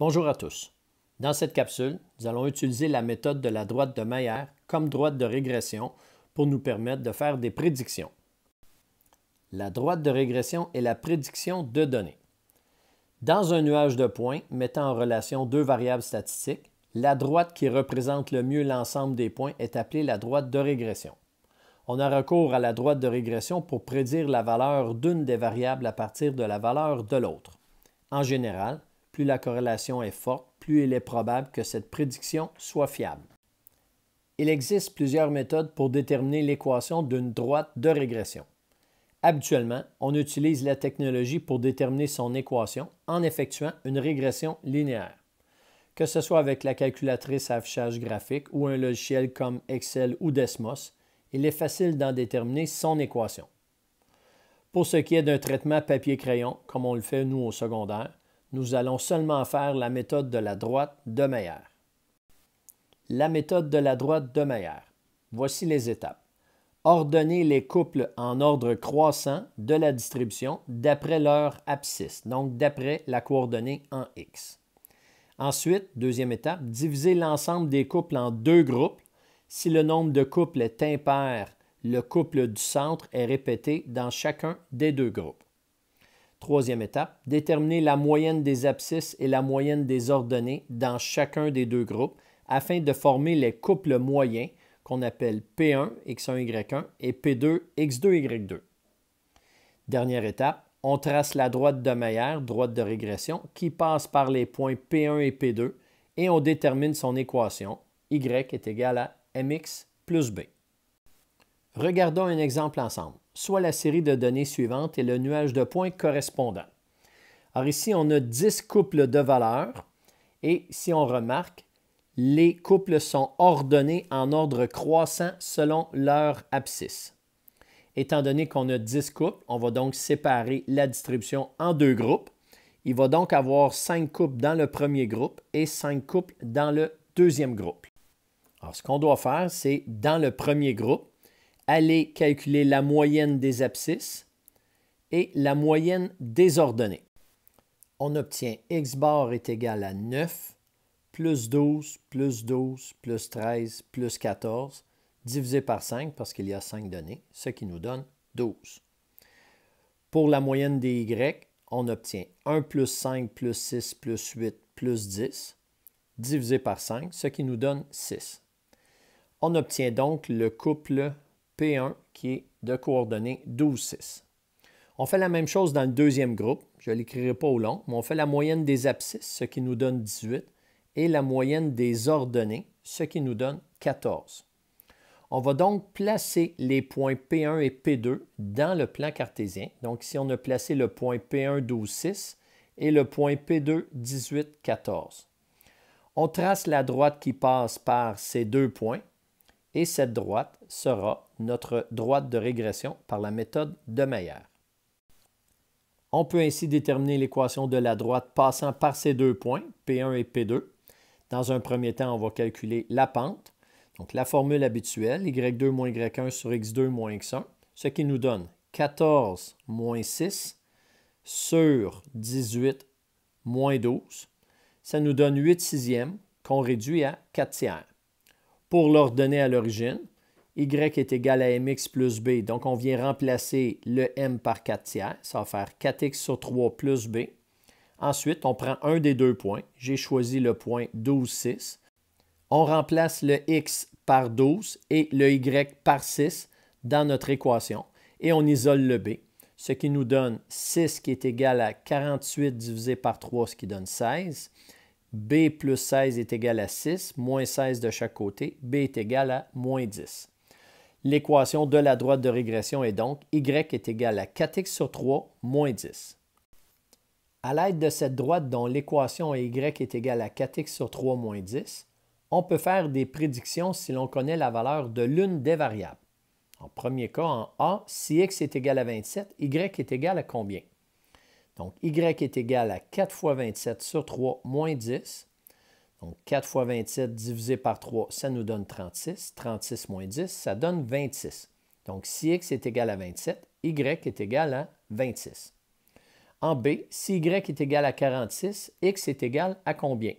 Bonjour à tous. Dans cette capsule, nous allons utiliser la méthode de la droite de Mayer comme droite de régression pour nous permettre de faire des prédictions. La droite de régression est la prédiction de données. Dans un nuage de points mettant en relation deux variables statistiques, la droite qui représente le mieux l'ensemble des points est appelée la droite de régression. On a recours à la droite de régression pour prédire la valeur d'une des variables à partir de la valeur de l'autre. En général, plus la corrélation est forte, plus il est probable que cette prédiction soit fiable. Il existe plusieurs méthodes pour déterminer l'équation d'une droite de régression. Habituellement, on utilise la technologie pour déterminer son équation en effectuant une régression linéaire. Que ce soit avec la calculatrice à affichage graphique ou un logiciel comme Excel ou Desmos, il est facile d'en déterminer son équation. Pour ce qui est d'un traitement papier-crayon, comme on le fait nous au secondaire, nous allons seulement faire la méthode de la droite de Mayer. La méthode de la droite de Mayer. Voici les étapes. Ordonnez les couples en ordre croissant de la distribution d'après leur abscisse, donc d'après la coordonnée en X. Ensuite, deuxième étape, divisez l'ensemble des couples en deux groupes. Si le nombre de couples est impair, le couple du centre est répété dans chacun des deux groupes. Troisième étape, déterminer la moyenne des abscisses et la moyenne des ordonnées dans chacun des deux groupes afin de former les couples moyens qu'on appelle P1, X1, Y1 et P2, X2, Y2. Dernière étape, on trace la droite de Mayer, droite de régression, qui passe par les points P1 et P2 et on détermine son équation, Y est égal à mx plus b. Regardons un exemple ensemble, soit la série de données suivante et le nuage de points correspondant. Alors ici, on a 10 couples de valeurs et si on remarque, les couples sont ordonnés en ordre croissant selon leur abscisse. Étant donné qu'on a 10 couples, on va donc séparer la distribution en deux groupes. Il va donc avoir 5 couples dans le premier groupe et 5 couples dans le deuxième groupe. Alors, ce qu'on doit faire, c'est dans le premier groupe, aller calculer la moyenne des abscisses et la moyenne des ordonnées. On obtient x bar est égal à 9 plus 12 plus 12 plus 13 plus 14 divisé par 5 parce qu'il y a 5 données, ce qui nous donne 12. Pour la moyenne des y, on obtient 1 plus 5 plus 6 plus 8 plus 10 divisé par 5, ce qui nous donne 6. On obtient donc le couple P1 qui est de coordonnées 12, 6. On fait la même chose dans le deuxième groupe. Je ne l'écrirai pas au long, mais on fait la moyenne des abscisses, ce qui nous donne 18, et la moyenne des ordonnées, ce qui nous donne 14. On va donc placer les points P1 et P2 dans le plan cartésien. Donc ici, on a placé le point P1, 12, 6 et le point P2, 18, 14. On trace la droite qui passe par ces deux points. Et cette droite sera notre droite de régression par la méthode de Mayer. On peut ainsi déterminer l'équation de la droite passant par ces deux points, P1 et P2. Dans un premier temps, on va calculer la pente. Donc la formule habituelle, y2 moins y1 sur x2 moins x1, ce qui nous donne 14 moins 6 sur 18 moins 12. Ça nous donne 8 sixièmes qu'on réduit à 4 tiers. Pour l'ordonnée à l'origine, y est égal à mx plus b. Donc, on vient remplacer le m par 4 tiers. Ça va faire 4x sur 3 plus b. Ensuite, on prend un des deux points. J'ai choisi le point 12, 6. On remplace le x par 12 et le y par 6 dans notre équation. Et on isole le b, ce qui nous donne 6 qui est égal à 48 divisé par 3, ce qui donne 16. B plus 16 est égal à 6, moins 16 de chaque côté. B est égal à moins 10. L'équation de la droite de régression est donc y est égal à 4x sur 3 moins 10. À l'aide de cette droite dont l'équation y est égale à 4x sur 3 moins 10, on peut faire des prédictions si l'on connaît la valeur de l'une des variables. En premier cas, en A, si x est égal à 27, y est égal à combien? Donc, y est égal à 4 fois 27 sur 3 moins 10. Donc, 4 fois 27 divisé par 3, ça nous donne 36. 36 moins 10, ça donne 26. Donc, si x est égal à 27, y est égal à 26. En B, si y est égal à 46, x est égal à combien?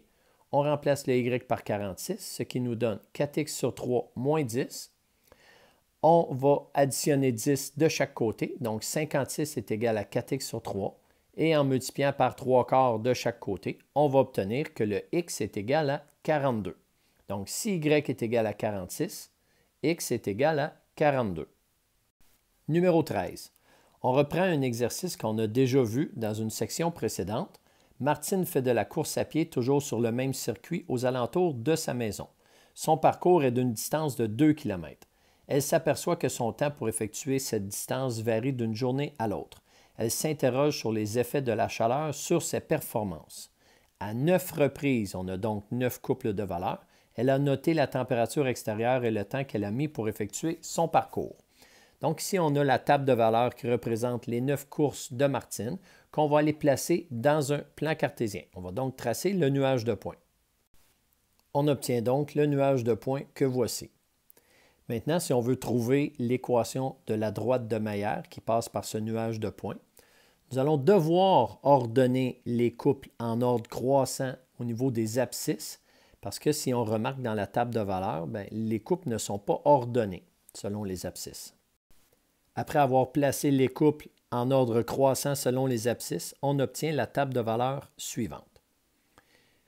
On remplace le y par 46, ce qui nous donne 4x sur 3 moins 10. On va additionner 10 de chaque côté, donc 56 est égal à 4x sur 3. Et en multipliant par 3 quarts de chaque côté, on va obtenir que le x est égal à 42. Donc, si y est égal à 46, x est égal à 42. Numéro 13. On reprend un exercice qu'on a déjà vu dans une section précédente. Martine fait de la course à pied toujours sur le même circuit aux alentours de sa maison. Son parcours est d'une distance de 2 km. Elle s'aperçoit que son temps pour effectuer cette distance varie d'une journée à l'autre. Elle s'interroge sur les effets de la chaleur sur ses performances. À 9 reprises, on a donc 9 couples de valeurs. Elle a noté la température extérieure et le temps qu'elle a mis pour effectuer son parcours. Donc ici, on a la table de valeurs qui représente les 9 courses de Martine qu'on va aller placer dans un plan cartésien. On va donc tracer le nuage de points. On obtient donc le nuage de points que voici. Maintenant, si on veut trouver l'équation de la droite de Maillard qui passe par ce nuage de points, nous allons devoir ordonner les couples en ordre croissant au niveau des abscisses, parce que si on remarque dans la table de valeurs, les couples ne sont pas ordonnés selon les abscisses. Après avoir placé les couples en ordre croissant selon les abscisses, on obtient la table de valeurs suivante.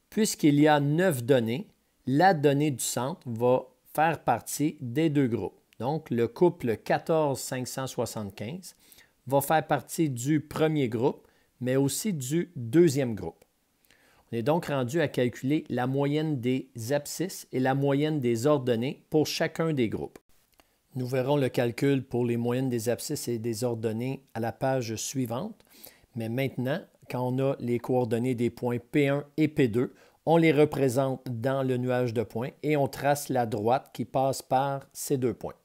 Puisqu'il y a 9 données, la donnée du centre va faire partie des deux groupes. Donc, le couple 14-575 va faire partie du premier groupe, mais aussi du deuxième groupe. On est donc rendu à calculer la moyenne des abscisses et la moyenne des ordonnées pour chacun des groupes. Nous verrons le calcul pour les moyennes des abscisses et des ordonnées à la page suivante. Mais maintenant, quand on a les coordonnées des points P1 et P2, on les représente dans le nuage de points et on trace la droite qui passe par ces deux points.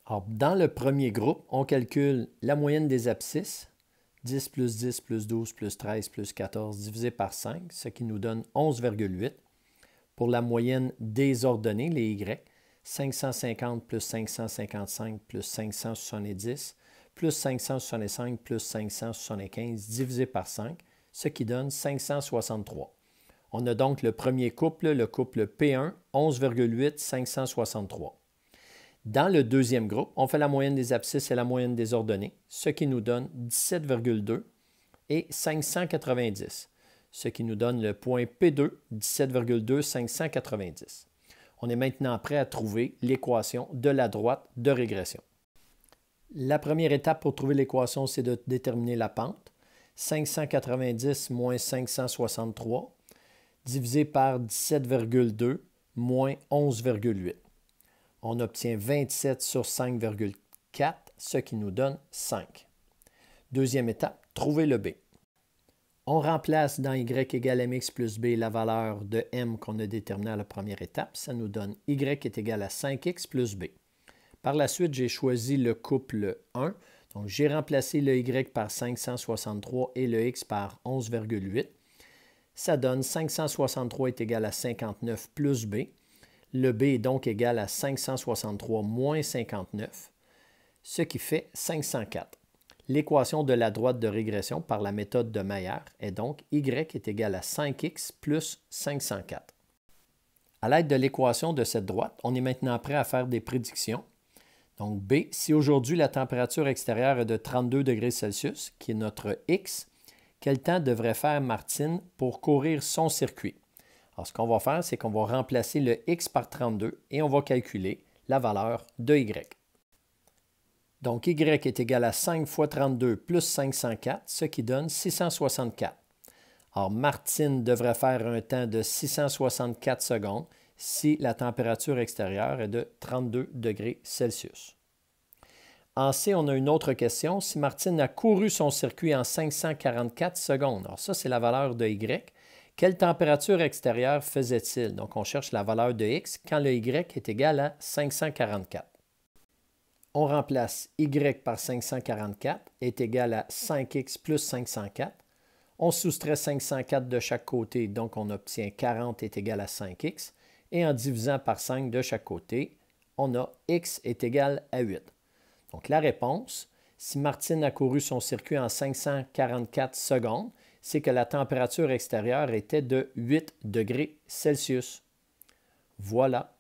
Alors, dans le premier groupe, on calcule la moyenne des abscisses, 10 plus 10 plus 12 plus 13 plus 14 divisé par 5, ce qui nous donne 11,8. Pour la moyenne des ordonnées, les Y, 550 plus 555 plus 570 plus 565 plus 575 divisé par 5, ce qui donne 563. On a donc le premier couple, le couple P1, 11,8, 563. Dans le deuxième groupe, on fait la moyenne des abscisses et la moyenne des ordonnées, ce qui nous donne 17,2 et 590, ce qui nous donne le point P2, 17,2, 590. On est maintenant prêt à trouver l'équation de la droite de régression. La première étape pour trouver l'équation, c'est de déterminer la pente. 590 moins 563 divisé par 17,2 moins 11,8. On obtient 27 sur 5,4, ce qui nous donne 5. Deuxième étape, trouver le B. On remplace dans y égale mx plus b la valeur de m qu'on a déterminée à la première étape. Ça nous donne y est égal à 5x plus b. Par la suite, j'ai choisi le couple 1. Donc, j'ai remplacé le y par 563 et le x par 11,8. Ça donne 563 est égal à 59 plus b. Le b est donc égal à 563 moins 59, ce qui fait 504. L'équation de la droite de régression par la méthode de Maillard est donc y est égal à 5x plus 504. À l'aide de l'équation de cette droite, on est maintenant prêt à faire des prédictions. Donc B, si aujourd'hui la température extérieure est de 32 degrés Celsius, qui est notre x, quel temps devrait faire Martine pour courir son circuit? Alors, ce qu'on va faire, c'est qu'on va remplacer le x par 32 et on va calculer la valeur de y. Donc, y est égal à 5 fois 32 plus 504, ce qui donne 664. Alors, Martine devrait faire un temps de 664 secondes si la température extérieure est de 32 degrés Celsius. En C, on a une autre question. Si Martine a couru son circuit en 544 secondes, alors ça, c'est la valeur de y. Quelle température extérieure faisait-il? Donc, on cherche la valeur de x quand le y est égal à 544. On remplace y par 544 est égal à 5x plus 504. On soustrait 504 de chaque côté, donc on obtient 40 est égal à 5x. Et en divisant par 5 de chaque côté, on a x est égal à 8. Donc, la réponse, Si Martine a couru son circuit en 544 secondes, c'est que la température extérieure était de 8 degrés Celsius. Voilà.